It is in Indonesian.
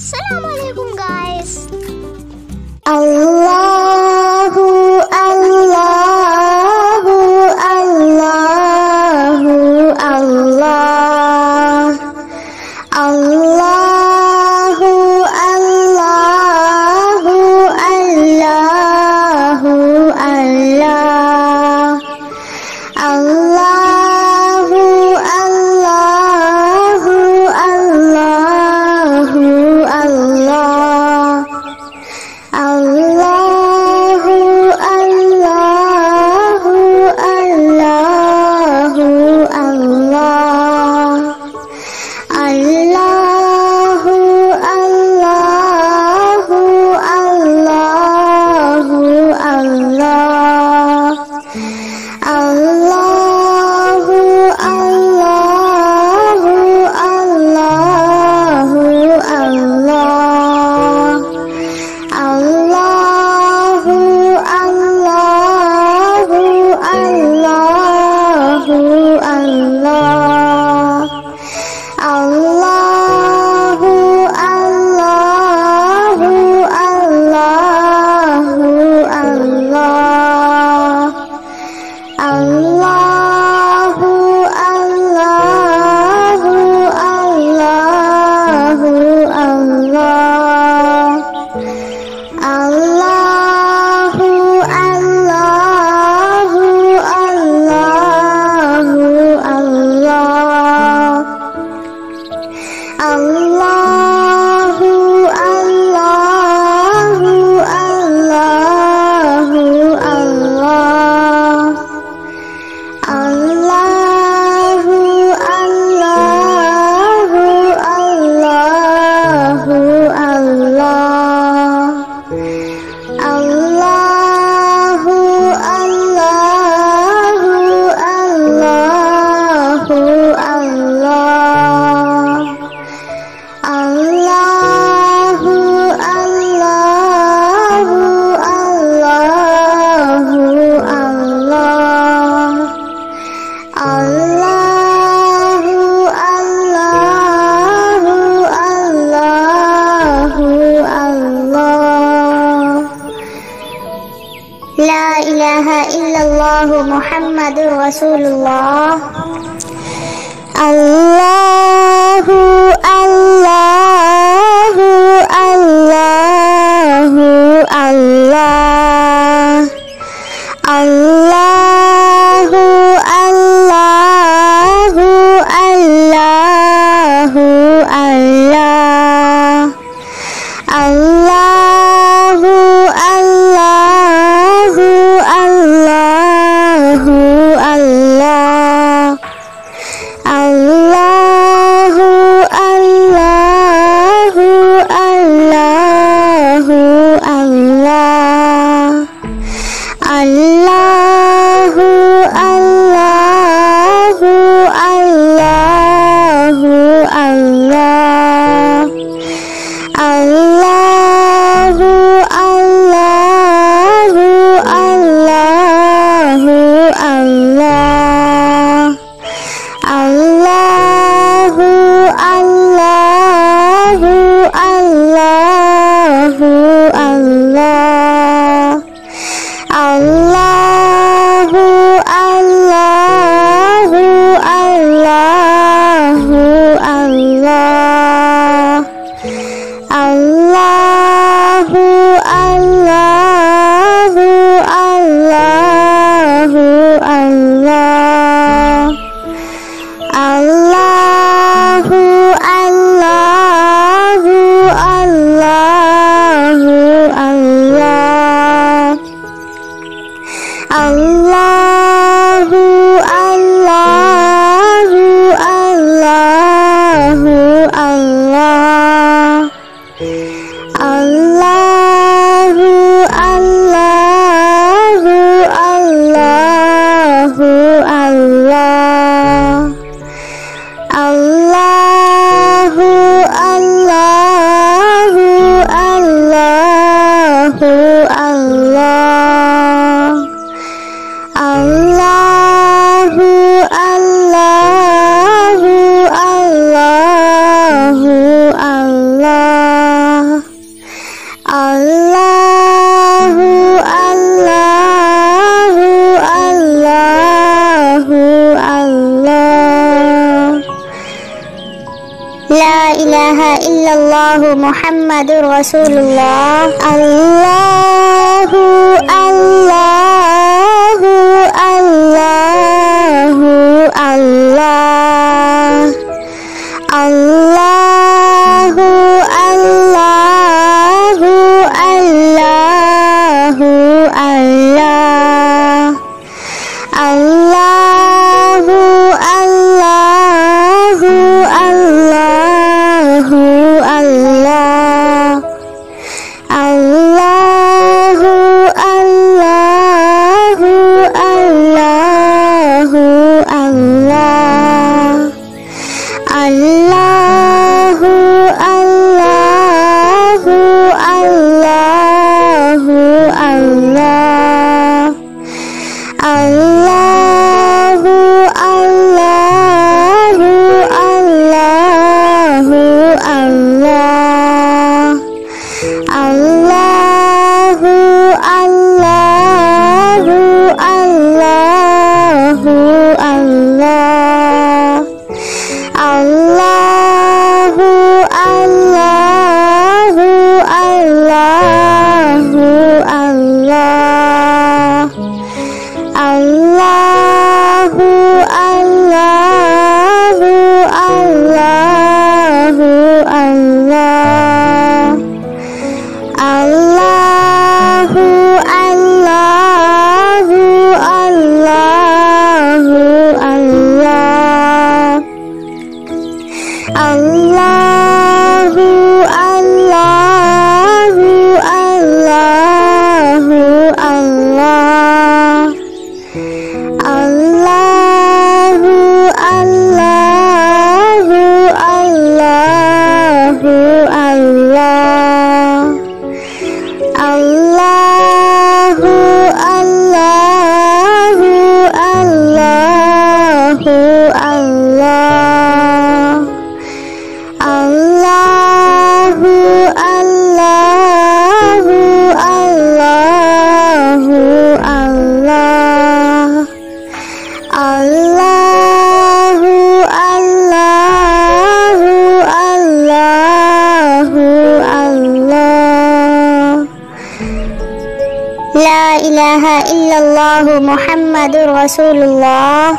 Assalamualaikum guys. Allahu Allahu Allahu Allah, Allahu Allahu Allahu Allah, Allahu Allahu Allahu Allah, Allahu Allahu Allahu Allah, Allahu Allahu Allahu Allah, Allahu Allahu Allahu Allah, Allahu Allahu Allahu Allah, Allahu Allahu Allahu Allah, Allahu Allahu Allahu Allah, Allahu Allahu Allahu Allah, Allahu Allahu Allahu Allah, Allahu Allahu Allahu Allah, Allahu Allahu Allahu Allah, Allahu Allahu Allahu Allah, Allahu Allahu Allahu Allah. La ilaha illallah Muhammadur Rasulullah. Allahu Allahu Allahu Allah, Allahu Allahu Allahu Allah, Allahu Allahu Allahu Allah, Allahu Allahu Allahu Allah, Allahu Allahu Allahu Allah, Allahu Allahu Allahu Allah, Allahu Allahu Allahu Allah, Allahu Allahu Allahu Allah, Allahu Allahu Allahu Allah, Allahu Allahu Allahu Allah, Allahu Allahu Allahu Allah, Allahu Allahu, Allahu, Allahu, Allah. La ilaha illallah Muhammadur Rasulullah. Allahu, Allahu, Allahu, Allah. Allahu, Allahu, Allahu, Allah. Allahu, Allahu, Allahu, Allah. Allahu, Allahu, Allahu, Allah. Allahu, Allahu, Allahu, Allah. Allahu, Allahu, Allahu, Allah. Allahu, Allahu, Allahu, Allah. Allahu, Allahu, Allahu, Allah. Allahu, Allahu, Allahu, Allah. Allahu, Allahu, Allahu, Allah. Allahu, Allahu, Allahu, Allah. Allahu, Allahu, Allahu, Allah. Allahu, Allahu, Allahu, Allah. Allahu, Allahu, Allahu, Allah. Allahu, Allahu, Allahu, Allah. La ilaha illallah Muhammadur Rasulullah.